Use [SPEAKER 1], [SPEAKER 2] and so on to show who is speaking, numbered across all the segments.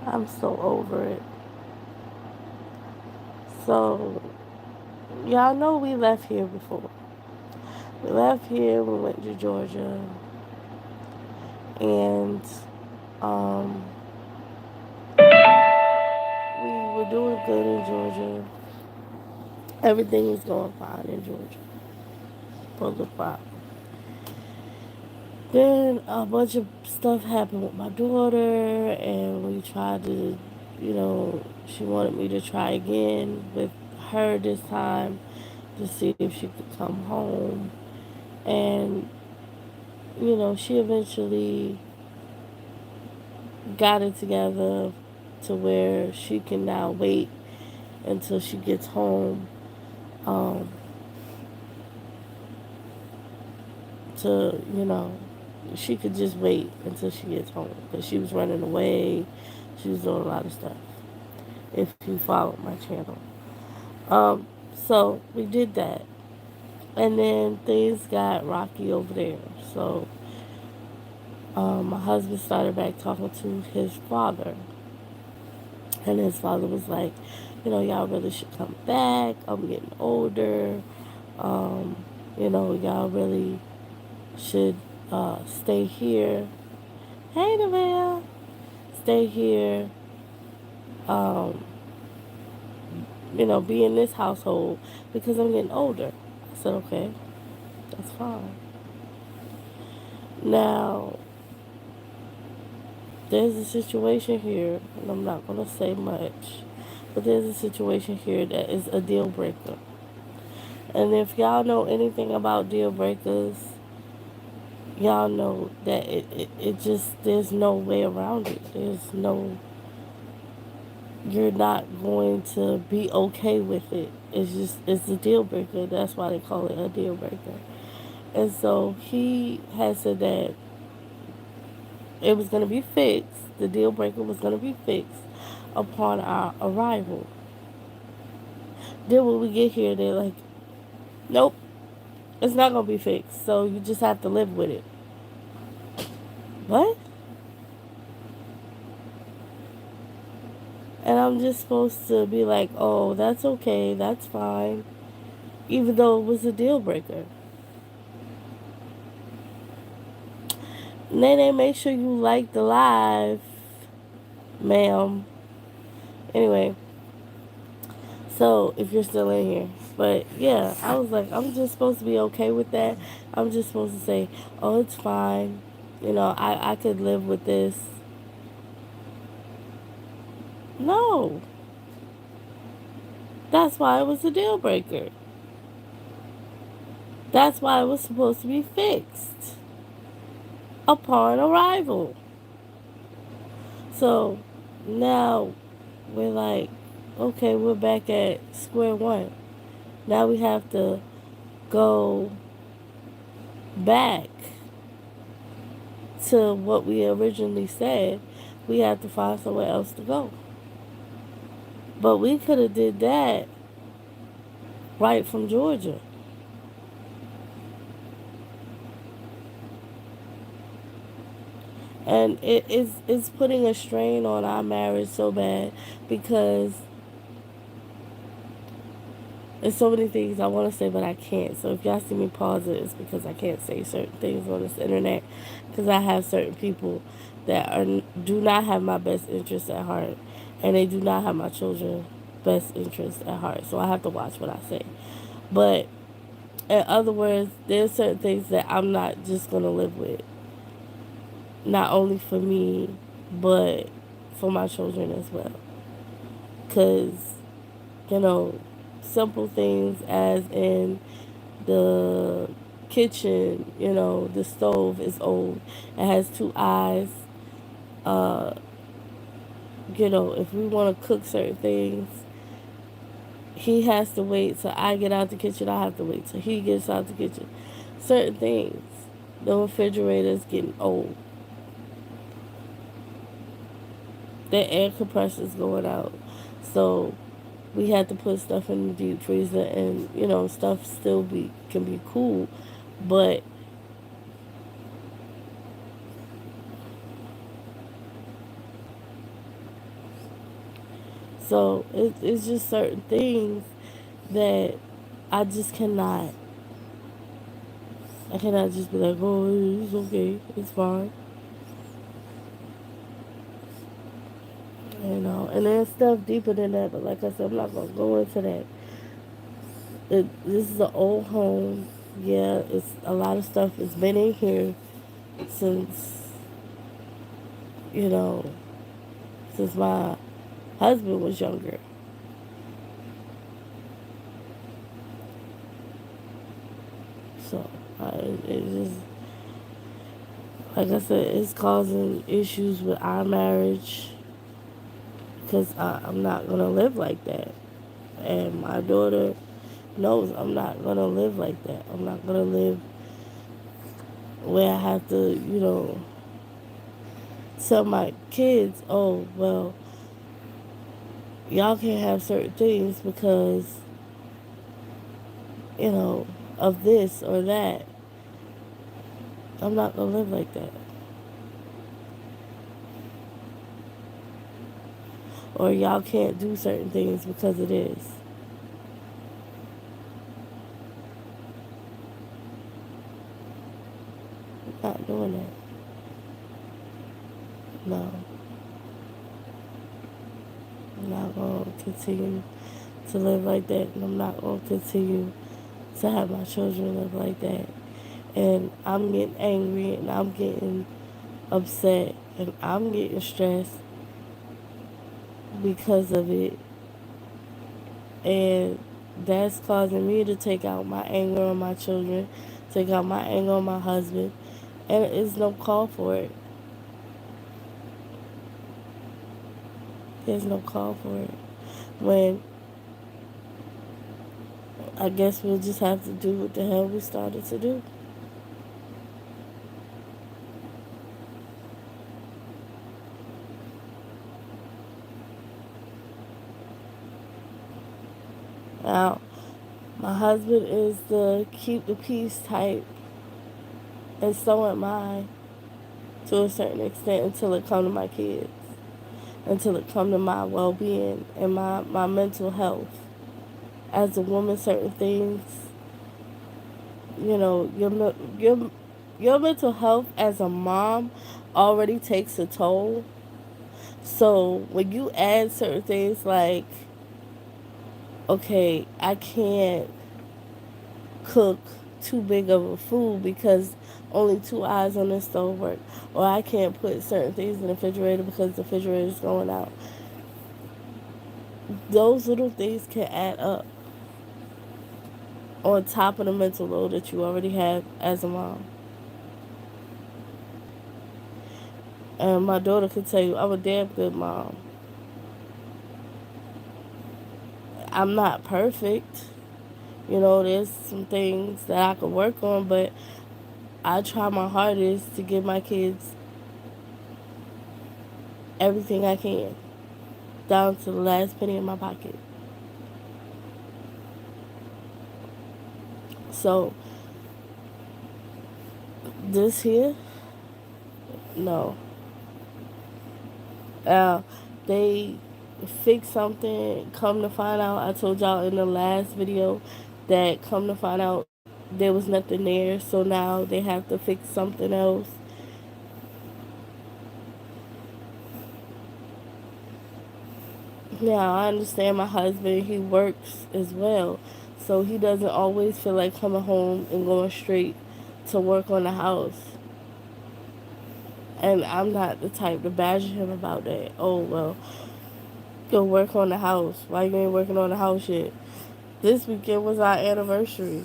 [SPEAKER 1] I'm so over it. So, y'all know we left here before. We left here, we went to Georgia, and um, we were doing good in Georgia. Everything was going fine in Georgia. Pulled the file. Then a bunch of stuff happened with my daughter, and we tried to, she wanted me to try again with her this time to see if she could come home. And, she eventually got it together to where she can now wait until she gets home, um, to, she could just wait until she gets home because she was running away. She was doing a lot of stuff. If you follow my channel, um, so we did that, and then things got rocky over there. So my husband started back talking to his father, and his father was like, y'all really should come back. I'm getting older. Um, y'all really should stay here. Hey, Nevaeh. Stay here. Um, be in this household because I'm getting older. I said, okay, that's fine. Now, there's a situation here, and I'm not going to say much, but there's a situation here that is a deal breaker. And if y'all know anything about deal breakers, y'all know that it just, there's no way around it. There's no, you're not going to be okay with it. It's just, it's a deal breaker. That's why they call it a deal breaker. And so he had said that it was going to be fixed. The deal breaker was going to be fixed upon our arrival. Then when we get here, they're like, nope, it's not going to be fixed. So you just have to live with it. What? And I'm just supposed to be like, oh, that's okay, that's fine, even though it was a deal breaker. Nene, make sure you like the live, ma'am. Anyway, so if you're still in here. But yeah, I was like, I'm just supposed to be okay with that. I'm just supposed to say, oh, it's fine. I could live with this. No. That's why it was a deal breaker. That's why it was supposed to be fixed upon arrival. So now we're like, okay, we're back at square one. Now we have to go back to what we originally said. We have to find somewhere else to go. But we could have did that right from Georgia. And it's putting a strain on our marriage so bad because there's so many things I want to say, but I can't. So if y'all see me pause it, it's because I can't say certain things on this internet because I have certain people that do not have my best interests at heart, and they do not have my children's best interests at heart. So I have to watch what I say. But in other words, there's certain things that I'm not just gonna live with, not only for me, but for my children as well. Because you know, simple things as in the kitchen, the stove is old. It has two eyes. Uh, if we want to cook certain things, he has to wait till I get out the kitchen. I have to wait till he gets out the kitchen. Certain things. The refrigerator is getting old. The air compressor is going out. So we had to put stuff in the deep freezer, and stuff still can be cool, but So it's just certain things that I just cannot. I cannot just be like, oh, it's okay, it's fine, you know. And there's stuff deeper than that, but like I said, I'm not gonna go into that. This is an old home. Yeah, it's a lot of stuff has been in here since, you know, since my husband was younger. So it just, like I said, it's causing issues with our marriage because I'm not gonna live like that, and my daughter knows I'm not gonna live like that. I'm not gonna live where I have to, tell my kids, oh well, y'all can't have certain things because you know of this or that. I'm not gonna live like that. Or y'all can't do certain things because it is. I'm not doing that. No, I'm not gonna continue to live like that, and I'm not gonna continue to have my children live like that. And I'm getting angry, and I'm getting upset, and I'm getting stressed because of it, and that's causing me to take out my anger on my children, take out my anger on my husband, and it's no call for it. There's no call for it. When I guess we'll just have to do what the hell we started to do. Now, my husband is the keep the peace type, and so am I to a certain extent until it come to my kids, until it come to my well-being and my mental health. As a woman, certain things, your mental health as a mom already takes a toll. So when you add certain things like, okay, I can't cook too big of a food because only two eyes on the stove work, or I can't put certain things in the refrigerator because the refrigerator is going out. Those little things can add up on top of the mental load that you already have as a mom. And my daughter could tell you I'm a damn good mom. I'm not perfect. There's some things that I could work on, but I try my hardest to give my kids everything I can, down to the last penny in my pocket. So, this here, no. Uh, they fix something, come to find out, I told y'all in the last video that come to find out there was nothing there, so now they have to fix something else. Now, I understand my husband, he works as well, so he doesn't always feel like coming home and going straight to work on the house. And I'm not the type to badger him about that. Oh, well, go work on the house. Why you ain't working on the house yet? This weekend was our anniversary.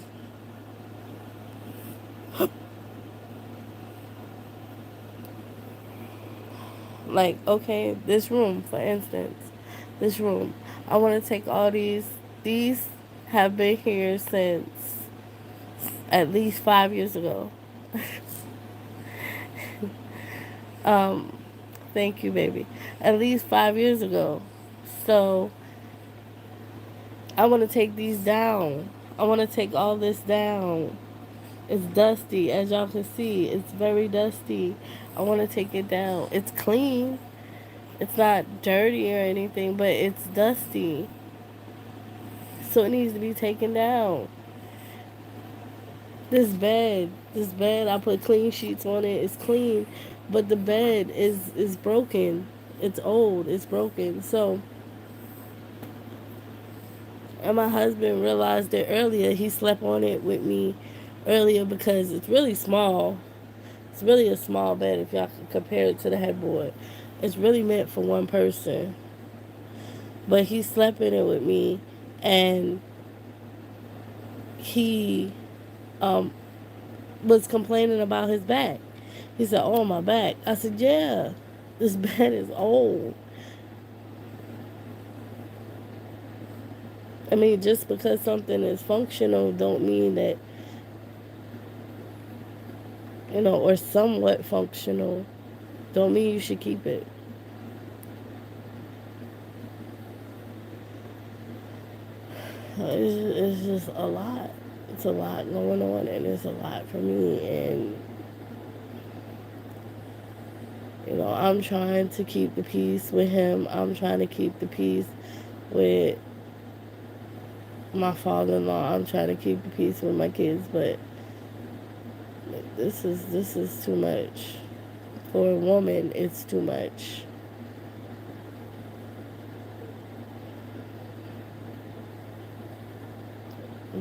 [SPEAKER 1] Like, okay, this room, for instance, this room. I want to take all these. These have been here since at least 5 years ago. Um, Thank you, baby. At least 5 years ago. So I want to take these down. I want to take all this down. It's dusty, as y'all can see. It's very dusty. I want to take it down. It's clean. It's not dirty or anything, but it's dusty. So it needs to be taken down. This bed, I put clean sheets on it. It's clean, but the bed is broken. It's old. It's broken. So, and my husband realized it earlier. He slept on it with me earlier because it's really small. It's really a small bed if y'all can compare it to the headboard. It's really meant for one person. But he slept in it with me, and he um, was complaining about his back. He said, "Oh, my back." I said, "Yeah, this bed is old." I mean, just because something is functional don't mean that, or somewhat functional, don't mean you should keep it. It's just a lot. It's a lot going on, and it's a lot for me. And I'm trying to keep the peace with him. I'm trying to keep the peace with my father-in-law. I'm trying to keep the peace with my kids, but this is too much for a woman. It's too much.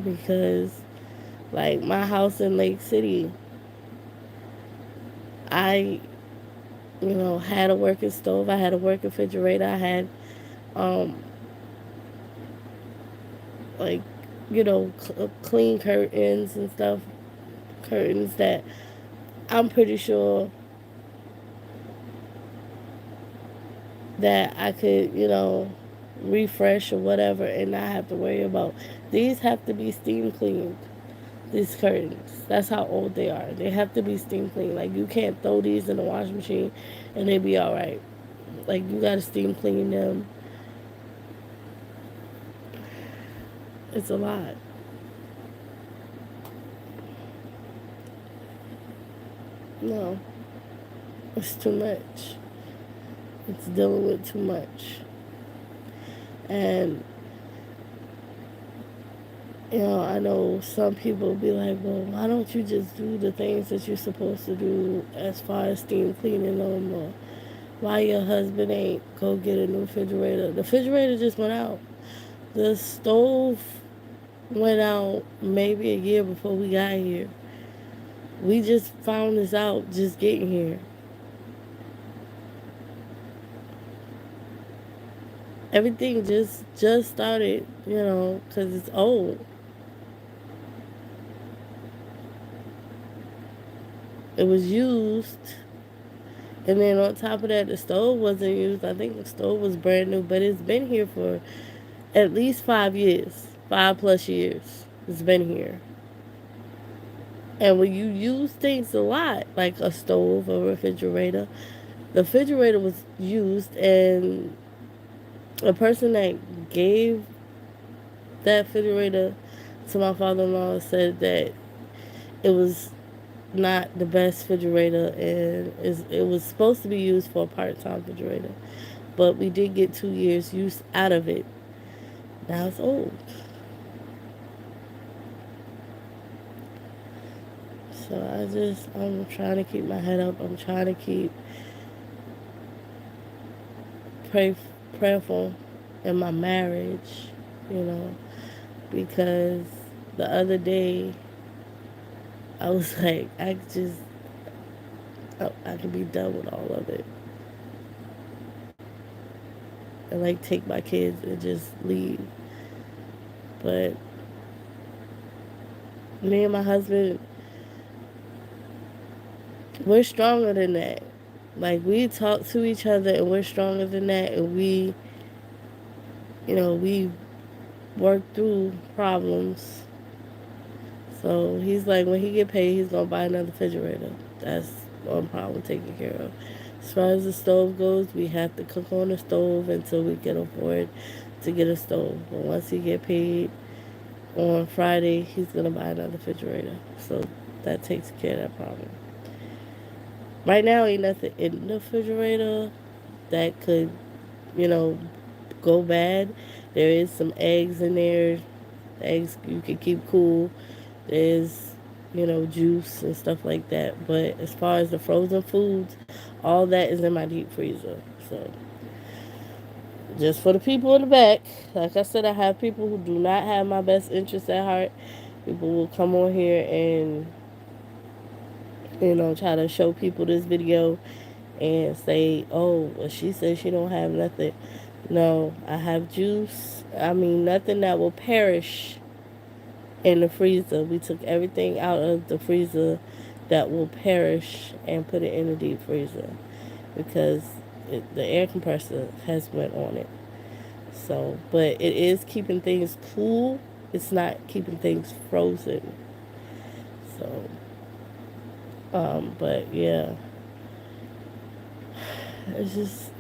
[SPEAKER 1] Because, like, my house in Lake City, I had a working stove, I had a working refrigerator, I had um like clean curtains and stuff, curtains that I'm pretty sure that I could refresh or whatever and not have to worry about. These have to be steam cleaned. These curtains, that's how old they are. They have to be steam cleaned. Like, you can't throw these in the washing machine and they be all right. Like, you gotta steam clean them. It's a lot. No, it's too much. It's dealing with too much. And I know some people be like, well, why don't you just do the things that you're supposed to do as far as steam cleaning them, or why your husband ain't go get a new refrigerator? The refrigerator just went out. The stove went out maybe a year before we got here. We just found this out just getting here. Everything just started, because it's old. It was used, and then on top of that, the stove wasn't used. I think the stove was brand new, but it's been here for at least 5 years, 5+ years. It's been here. And when you use things a lot, like a stove or refrigerator, the refrigerator was used, and the person that gave that refrigerator to my father-in-law said that it was not the best refrigerator, and it was supposed to be used for a part-time refrigerator, but we did get 2 years use out of it. Now it's old. So I'm trying to keep my head up. I'm trying to keep pray prayerful in my marriage, you know, because the other day I was like, I could be done with all of it and like take my kids and just leave. But me and my husband, we're stronger than that. Like, we talk to each other and we're stronger than that, and we work through problems. So he's like, when he get paid, he's gonna buy another refrigerator. That's one problem taken care of. As far as the stove goes, we have to cook on the stove until we can afford to get a stove. But once he get paid on Friday, he's gonna buy another refrigerator. So that takes care of that problem. Right now, ain't nothing in the refrigerator, that could, you know, go bad. There is some eggs in there. Eggs you can keep cool. There's, juice and stuff like that. But as far as the frozen foods, all that is in my deep freezer. So just for the people in the back, like I said, I have people who do not have my best interest at heart. People will come on here and try to show people this video and say, "Oh, well, she says she don't have nothing." No, I have juice. I mean, nothing that will perish in the freezer. We took everything out of the freezer that will perish and put it in the deep freezer because the air compressor has went on it. So, but it is keeping things cool. It's not keeping things frozen. So, but yeah, it's just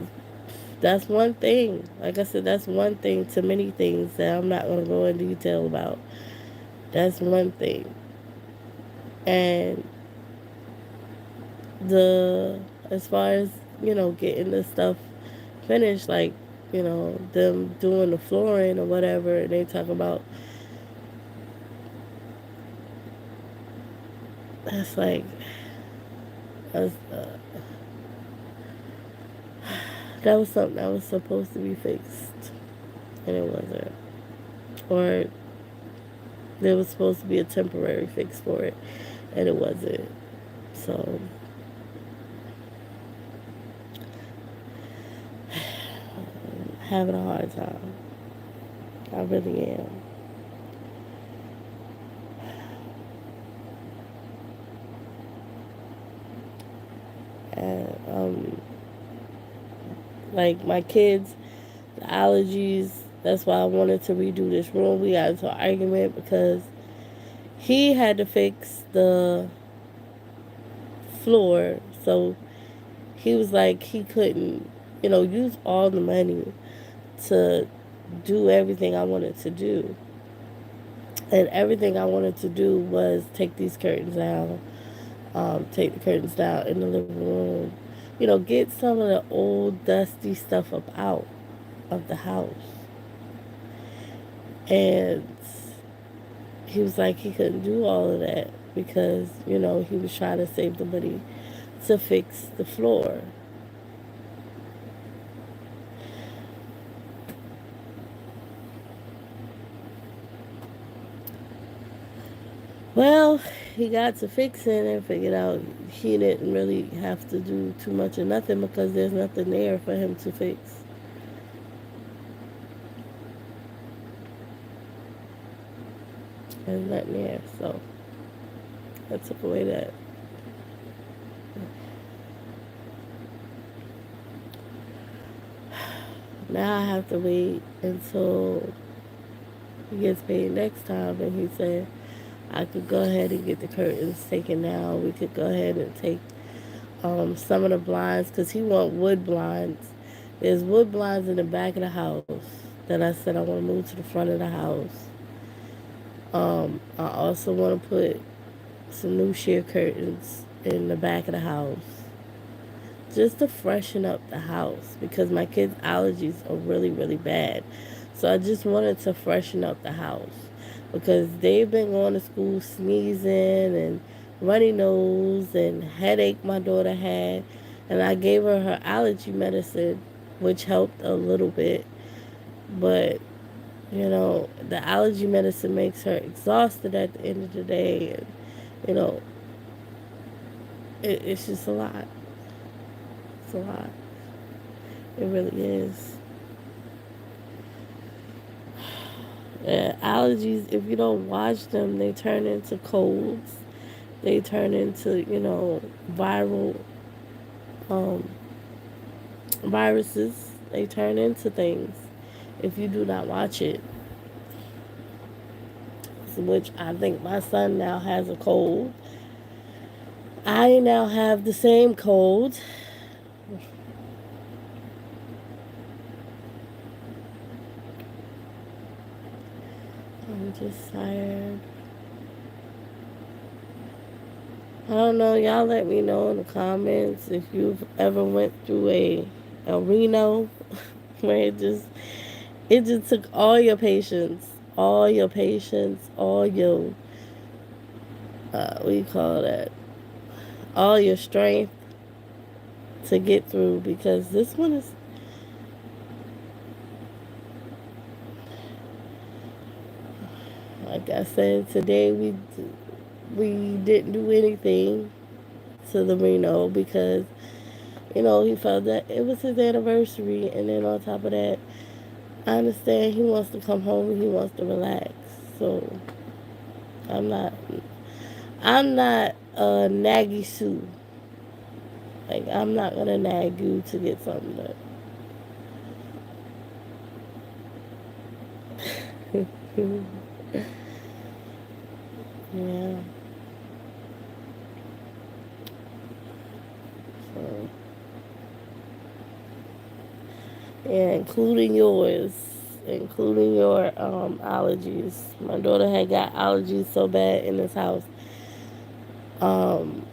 [SPEAKER 1] that's one thing. Like I said, that's one thing to many things that I'm not going to go in detail about. That's one thing. And the as far as getting the stuff finished, like them doing the flooring or whatever, and they talk about that's like that's, that was something that was supposed to be fixed and it wasn't, or there was supposed to be a temporary fix for it and it wasn't. So having a hard time. I really am. And like my kids, the allergies. That's why I wanted to redo this room. We got into an argument because he had to fix the floor, so he was like he couldn't, use all the money to do everything I wanted to do. And everything I wanted to do was take these curtains down, take the curtains down in the living room, get some of the old dusty stuff up out of the house. And he was like he couldn't do all of that because, he was trying to save the money to fix the floor. Well, he got to fixing and figured out he didn't really have to do too much of nothing because there's nothing there for him to fix. There's nothing there, so I took away that. Now I have to wait until he gets paid next time, and he said I could go ahead and get the curtains taken down. We could go ahead and take some of the blinds because he want wood blinds. There's wood blinds in the back of the house that I said I want to move to the front of the house. I also want to put some new sheer curtains in the back of the house just to freshen up the house because my kids' allergies are really, really bad. So I just wanted to freshen up the house because they've been going to school sneezing and runny nose and headache my daughter had. And I gave her allergy medicine, which helped a little bit. But, the allergy medicine makes her exhausted at the end of the day. And, you know, it's just a lot. It's a lot. It really is. Allergies, if you don't watch them, they turn into colds. They turn into, viral um, viruses. They turn into things if you do not watch it. Which I think my son now has a cold. I now have the same cold. I'm just tired. I don't know. Y'all let me know in the comments if you've ever went through a Reno, where it just took all your patience, all your what do you call that, all your strength to get through, because this one is, like I said, today we didn't do anything to the Reno because he felt that it was his anniversary, and then on top of that, I understand he wants to come home and he wants to relax. So I'm not I'm not a naggy Sue. Like, I'm not gonna nag you to get something done. Yeah. So, yeah, including your allergies. My daughter had got allergies so bad in this house, um,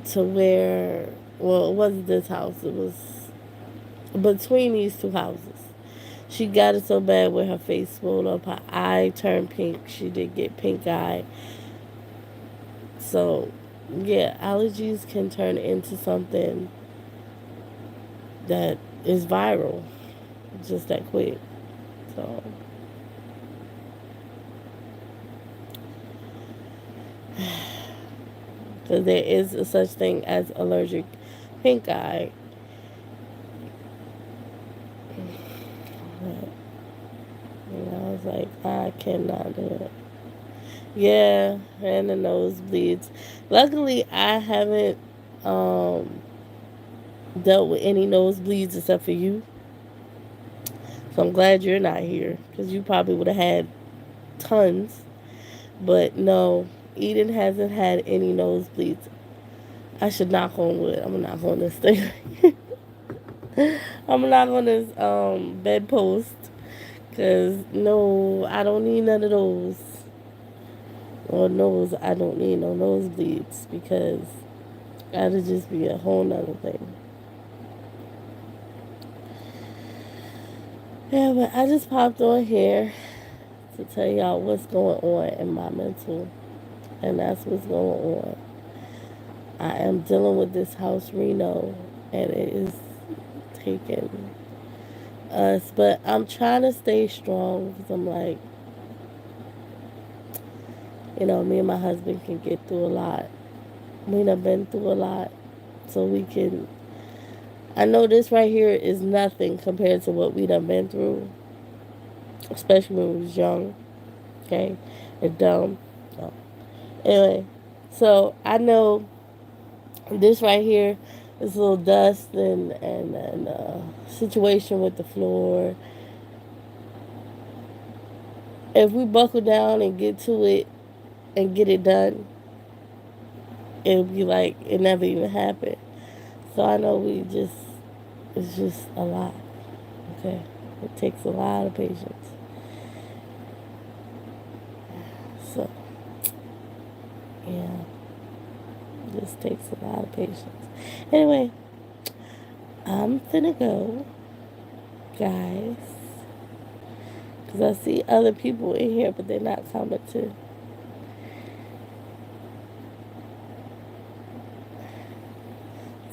[SPEAKER 1] to where, well, it wasn't this house. It was between these two houses. She got it so bad where her face swelled up, her eye turned pink. She did get pink eye. So, yeah, allergies can turn into something that is viral just that quick. So, because there is a such thing as allergic pink eye. But, I was like, I cannot do it. Yeah, and the nosebleeds. Luckily, I haven't um, dealt with any nosebleeds except for you. So I'm glad you're not here because you probably would have had tons. But no, Eden hasn't had any nosebleeds. I should knock on wood. I'm gonna knock on this thing. I'm gonna knock on this bedpost because no, I don't need none of those. Or nose, I don't need no nosebleeds because that'll just be a whole nother thing. Yeah, but I just popped on here to tell y'all what's going on in my mental, and that's what's going on. I am dealing with this house Reno, and it is taking us, but I'm trying to stay strong because I'm like, me and my husband can get through a lot. We done been through a lot, so we can. I know this right here is nothing compared to what we done been through, especially when we was young, okay, and dumb. So, anyway, so I know this right here, this little dust and situation with the floor. If we buckle down and get to it and get it done, it'll be like it never even happened. So I know it's just a lot. Okay, it takes a lot of patience. So yeah, it just takes a lot of patience. Anyway, I'm finna go, guys, because I see other people in here, but they're not commenting.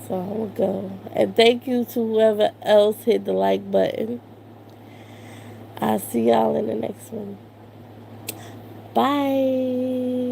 [SPEAKER 1] So I'm gonna go. And thank you to whoever else hit the like button. I'll see y'all in the next one. Bye.